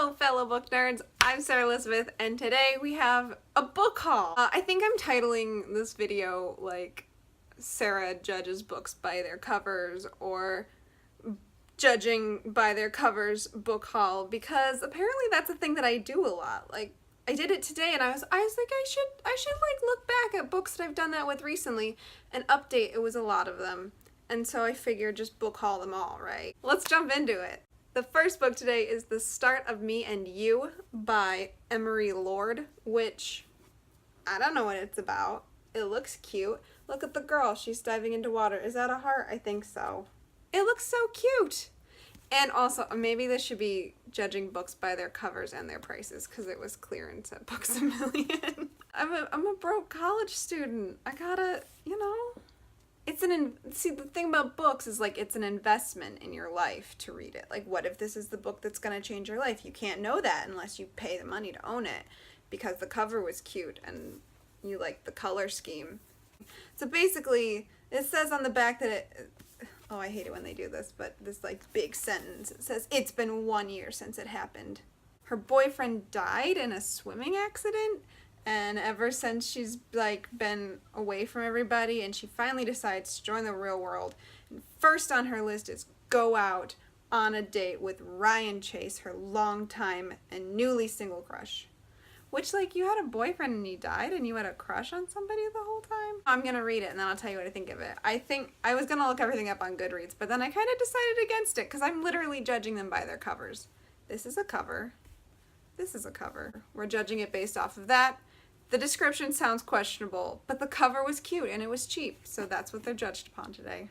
Hello fellow book nerds, I'm Sarah Elizabeth and today we have a book haul. I think I'm titling this video like Sarah judges books by their covers or judging by their covers book haul because apparently that's a thing that I do a lot. Like I did it today and I was like I should like look back at books that I've done that with recently and update. It was a lot of them. And so I figured just book haul them all, right? Let's jump into it. The first book today is The Start of Me and You by Emery Lord, which I don't know what it's about. It looks cute. Look at the girl. She's diving into water. Is that a heart? I think so. It looks so cute. And also, maybe this should be judging books by their covers and their prices because it was clearance at Books A Million. I'm a broke college student. I gotta, you know. See, the thing about books is like it's an investment in your life to read it. Like, what if this is the book that's going to change your life? You can't know that unless you pay the money to own it because the cover was cute and you like the color scheme. So basically, it says on the back that oh, I hate it when they do this, but this like big sentence. It says, "It's been 1 year since it happened. Her boyfriend died in a swimming accident. And ever since she's like been away from everybody and she finally decides to join the real world. And first on her list is go out on a date with Ryan Chase, her longtime and newly single crush." Which, like, you had a boyfriend and he died and you had a crush on somebody the whole time? I'm gonna read it and then I'll tell you what I think of it. I think I was gonna look everything up on Goodreads, but then I kind of decided against it because I'm literally judging them by their covers. This is a cover. This is a cover. We're judging it based off of that. The description sounds questionable, but the cover was cute and it was cheap, so that's what they're judged upon today.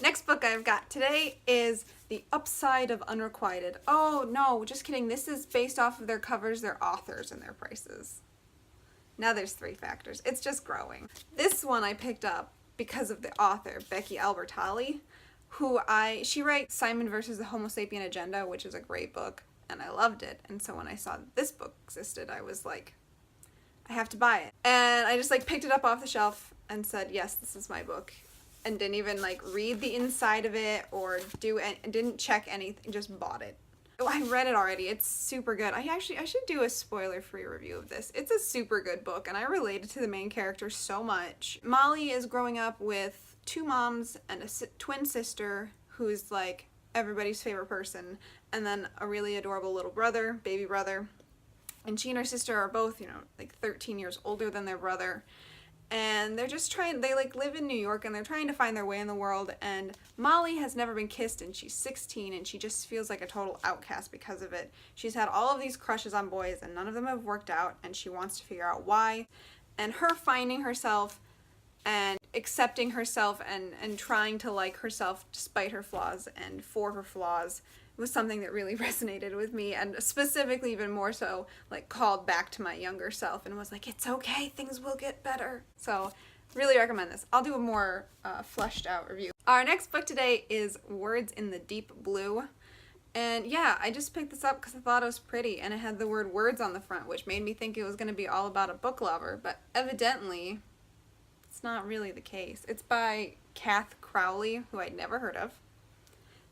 Next book I've got today is The Upside of Unrequited. Oh, no, just kidding. This is based off of their covers, their authors, and their prices. Now there's 3 factors. It's just growing. This one I picked up because of the author, Becky Albertalli, she writes Simon versus the Homo Sapien Agenda, which is a great book, and I loved it. And so when I saw that this book existed, I was like, I have to buy it. And I just like picked it up off the shelf and said, yes, this is my book. And didn't even like read the inside of it or didn't check anything, just bought it. Oh, I read it already. It's super good. I should do a spoiler-free review of this. It's a super good book and I related to the main character so much. Molly is growing up with 2 moms and a twin sister who's like everybody's favorite person, and then a really adorable little brother, baby brother. And she and her sister are both, you know, like 13 years older than their brother. And they're just they like live in New York and they're trying to find their way in the world. And Molly has never been kissed and she's 16 and she just feels like a total outcast because of it. She's had all of these crushes on boys and none of them have worked out and she wants to figure out why. And her finding herself and accepting herself and trying to like herself despite her flaws and for her flaws was something that really resonated with me, and specifically even more so like called back to my younger self and was like, it's okay, things will get better. So really recommend this. I'll do a more fleshed out review. Our next book today is Words in the Deep Blue. And yeah, I just picked this up because I thought it was pretty and it had the word words on the front, which made me think it was going to be all about a book lover, but evidently it's not really the case. It's by Kath Crowley, who I'd never heard of.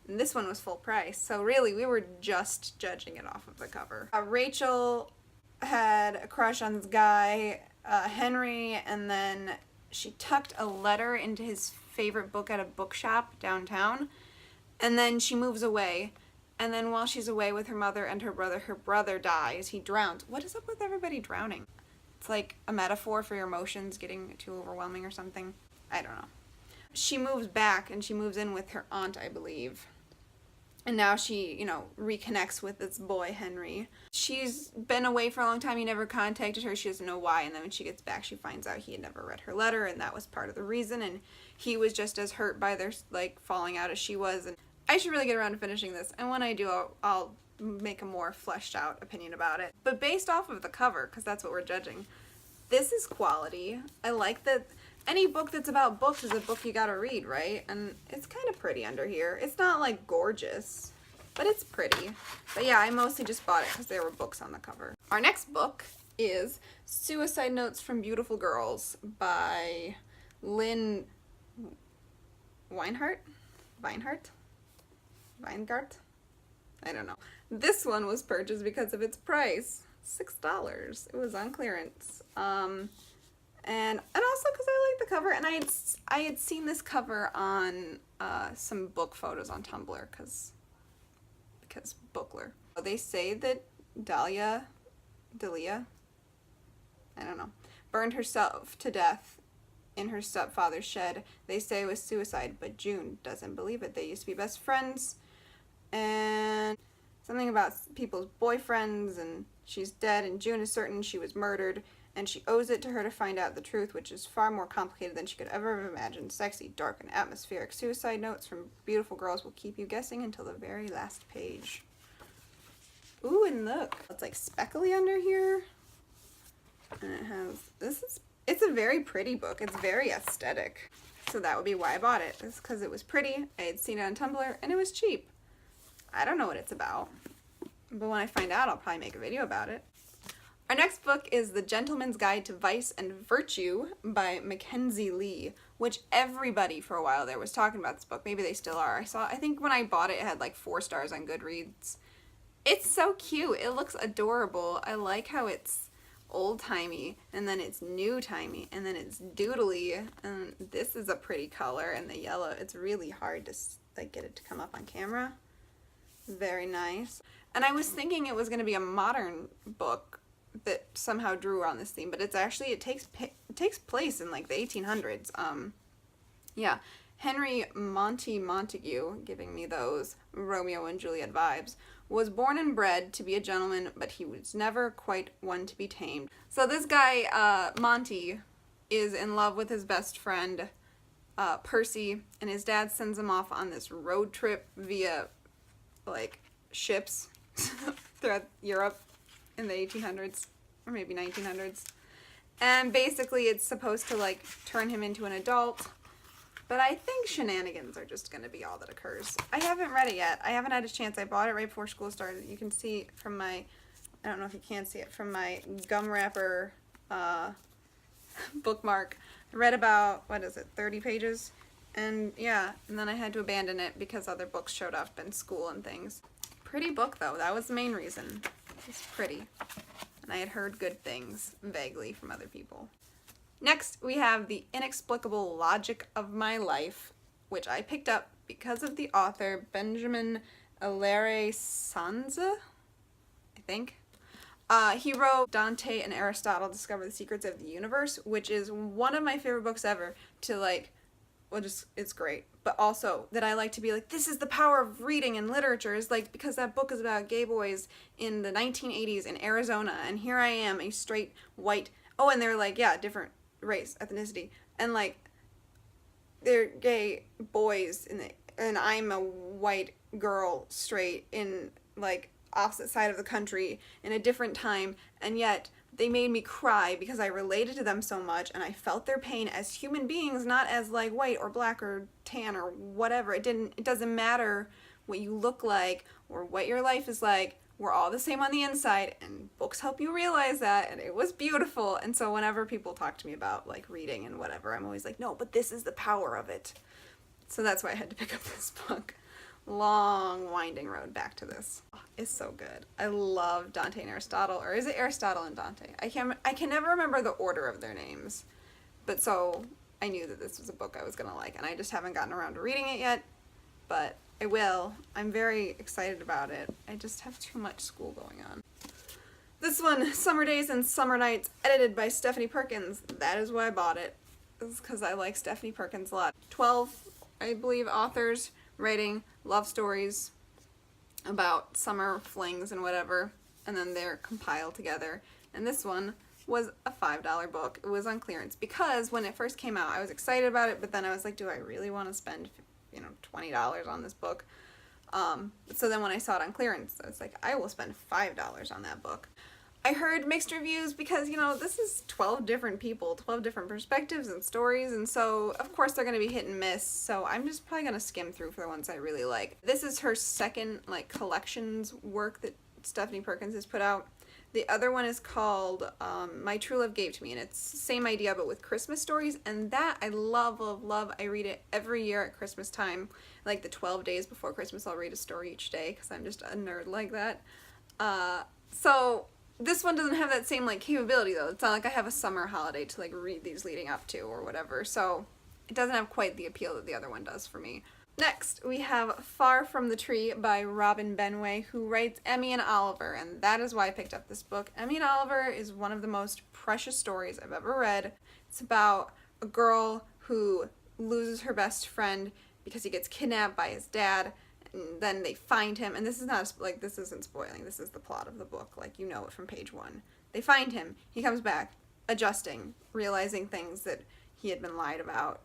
And this one was full price, so really we were just judging it off of the cover. Rachel had a crush on this guy, Henry, and then she tucked a letter into his favorite book at a bookshop downtown, and then she moves away. And then while she's away with her mother and her brother dies. He drowns. What is up with everybody drowning? It's like a metaphor for your emotions getting too overwhelming or something. I don't know. She moves back and she moves in with her aunt, I believe. And now she, you know, reconnects with this boy, Henry. She's been away for a long time. He never contacted her. She doesn't know why. And then when she gets back, she finds out he had never read her letter. And that was part of the reason. And he was just as hurt by their, like, falling out as she was. And I should really get around to finishing this. And when I do, I'll make a more fleshed out opinion about it. But based off of the cover, because that's what we're judging, this is quality. I like that. Any book that's about books is a book you gotta read, right? And it's kind of pretty under here. It's not like gorgeous, but it's pretty. But yeah, I mostly just bought it because there were books on the cover. Our next book is Suicide Notes from Beautiful Girls by Lynn Weingart? I don't know. This one was purchased because of its price. $6. It was on clearance. And also because I like the cover, and I had seen this cover on some book photos on Tumblr because Bookler. They say that Delia, I don't know, burned herself to death in her stepfather's shed. They say it was suicide, but June doesn't believe it. They used to be best friends, and something about people's boyfriends, and she's dead, and June is certain she was murdered, and she owes it to her to find out the truth, which is far more complicated than she could ever have imagined. Sexy, dark, and atmospheric suicide notes from beautiful girls will keep you guessing until the very last page. Ooh, and look, it's like speckly under here, and it has, it's a very pretty book. It's very aesthetic, so that would be why I bought it. It's because it was pretty, I had seen it on Tumblr, and it was cheap. I don't know what it's about, but when I find out, I'll probably make a video about it. Our next book is The Gentleman's Guide to Vice and Virtue by Mackenzie Lee, which everybody for a while there was talking about this book. Maybe they still are. I think when I bought it, it had like 4 stars on Goodreads. It's so cute. It looks adorable. I like how it's old-timey, and then it's new-timey, and then it's doodly, and this is a pretty color, and the yellow, it's really hard to like get it to come up on camera. Very nice. And I was thinking it was going to be a modern book that somehow drew on this theme, but it's actually, it takes place in like the 1800s. Yeah, Henry Montague, giving me those Romeo and Juliet vibes, was born and bred to be a gentleman, but he was never quite one to be tamed. So this guy, Monty, is in love with his best friend, Percy, and his dad sends him off on this road trip via, like, ships throughout Europe in the 1800s, or maybe 1900s. And basically it's supposed to, like, turn him into an adult, but I think shenanigans are just going to be all that occurs. I haven't read it yet. I haven't had a chance. I bought it right before school started. You can see from my, I don't know if you can see it, from my gum wrapper bookmark. I read about, what is it, 30 pages? And yeah, and then I had to abandon it because other books showed up in school and things. Pretty book though, that was the main reason. It's pretty. And I had heard good things, vaguely, from other people. Next, we have The Inexplicable Logic of My Life, which I picked up because of the author Benjamin Alere Sanza, I think. He wrote Dante and Aristotle Discover the Secrets of the Universe, which is one of my favorite books ever to, like, well, just, it's great. But also that I like to be like, this is the power of reading and literature, is like, because that book is about gay boys in the 1980s in Arizona, and here I am, a straight white, oh, and they're like, yeah, different race, ethnicity, and like, they're gay boys, and I'm a white girl, straight, in like, opposite side of the country, in a different time, and yet they made me cry because I related to them so much, and I felt their pain as human beings, not as like white or black or tan or whatever. It doesn't matter what you look like or what your life is like. We're all the same on the inside, and books help you realize that, and it was beautiful. And so whenever people talk to me about like reading and whatever, I'm always like, no, but this is the power of it. So that's why I had to pick up this book. Long winding road back to this. Oh, it's so good. I love Dante and Aristotle, or is it Aristotle and Dante? I can never remember the order of their names, but so I knew that this was a book I was gonna like, and I just haven't gotten around to reading it yet, but I will. I'm very excited about it. I just have too much school going on. This one, Summer Days and Summer Nights, edited by Stephanie Perkins. That is why I bought it. It's because I like Stephanie Perkins a lot. 12, I believe, authors writing love stories about summer flings and whatever, and then they're compiled together. And this one was a $5 book. It was on clearance because when it first came out, I was excited about it, but then I was like, do I really want to spend, $20 on this book? So then when I saw it on clearance, I was like, I will spend $5 on that book. I heard mixed reviews because, this is 12 different people, 12 different perspectives and stories, and so, of course, they're going to be hit and miss, so I'm just probably going to skim through for the ones I really like. This is her second, collections work that Stephanie Perkins has put out. The other one is called My True Love Gave to Me, and it's the same idea but with Christmas stories, and that I love, love, love. I read it every year at Christmas time, like the 12 days before Christmas. I'll read a story each day because I'm just a nerd like that. So this one doesn't have that same like capability though. It's not like I have a summer holiday to like read these leading up to or whatever, so it doesn't have quite the appeal that the other one does for me. Next, we have Far From the Tree by Robin Benway, who writes Emmy and Oliver, and that is why I picked up this book. Emmy and Oliver is one of the most precious stories I've ever read. It's about a girl who loses her best friend because he gets kidnapped by his dad, and then they find him, and this is not, like, this isn't spoiling, this is the plot of the book, like, you know it from page 1. They find him, he comes back, adjusting, realizing things that he had been lied about,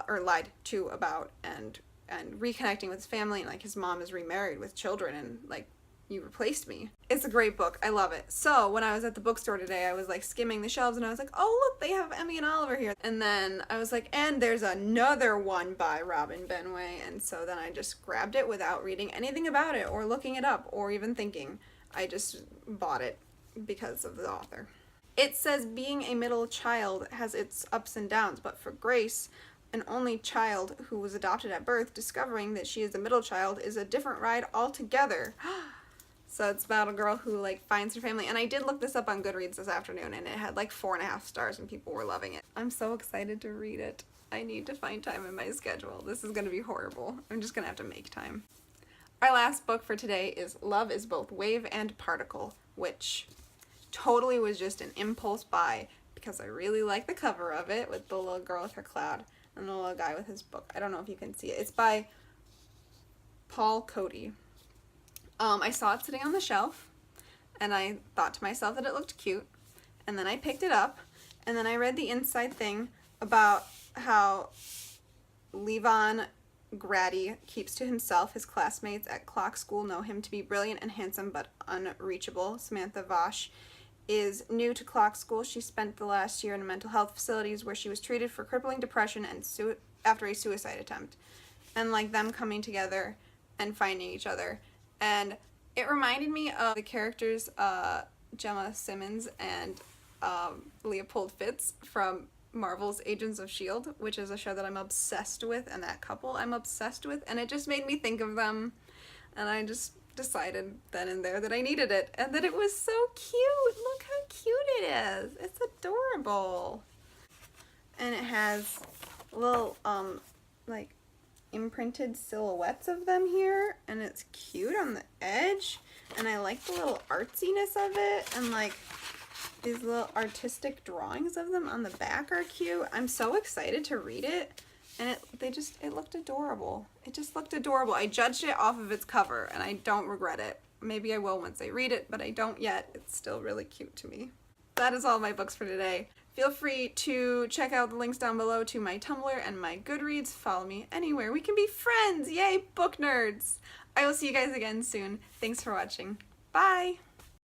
or lied to about, and reconnecting with his family, and like his mom is remarried with children, and like, you replaced me. It's a great book. I love it. So when I was at the bookstore today, I was like skimming the shelves and I was like, oh look, they have Emmy and Oliver here. And then I was like, and there's another one by Robin Benway. And so then I just grabbed it without reading anything about it or looking it up or even thinking. I just bought it because of the author. It says being a middle child has its ups and downs, but for Grace, an only child who was adopted at birth, discovering that she is a middle child is a different ride altogether. So it's about a girl who like finds her family, and I did look this up on Goodreads this afternoon, and it had like 4.5 stars and people were loving it. I'm so excited to read it. I need to find time in my schedule. This is gonna be horrible. I'm just gonna have to make time. Our last book for today is Love is Both Wave and Particle, which totally was just an impulse buy because I really like the cover of it with the little girl with her cloud and the little guy with his book. I don't know if you can see it. It's by Paul Cody. I saw it sitting on the shelf, and I thought to myself that it looked cute, and then I picked it up, and then I read the inside thing about how Levon Grady keeps to himself. His classmates at Clock School know him to be brilliant and handsome but unreachable. Samantha Vosh is new to Clock School. She spent the last year in mental health facilities where she was treated for crippling depression and after a suicide attempt. And like them coming together and finding each other. And it reminded me of the characters Gemma Simmons and Leopold Fitz from Marvel's Agents of S.H.I.E.L.D., which is a show that I'm obsessed with, and that couple I'm obsessed with, and it just made me think of them, and I just decided then and there that I needed it, and that it was so cute. Look how cute it is. It's adorable. And it has little, like, imprinted silhouettes of them here, and it's cute on the edge, and I like the little artsiness of it, and like these little artistic drawings of them on the back are cute. I'm so excited to read it, and it looked adorable. It just looked adorable. I judged it off of its cover, and I don't regret it. Maybe I will once I read it, but I don't yet. It's still really cute to me. That is all my books for today. Feel free to check out the links down below to my Tumblr and my Goodreads. Follow me anywhere. We can be friends! Yay, book nerds! I will see you guys again soon. Thanks for watching. Bye!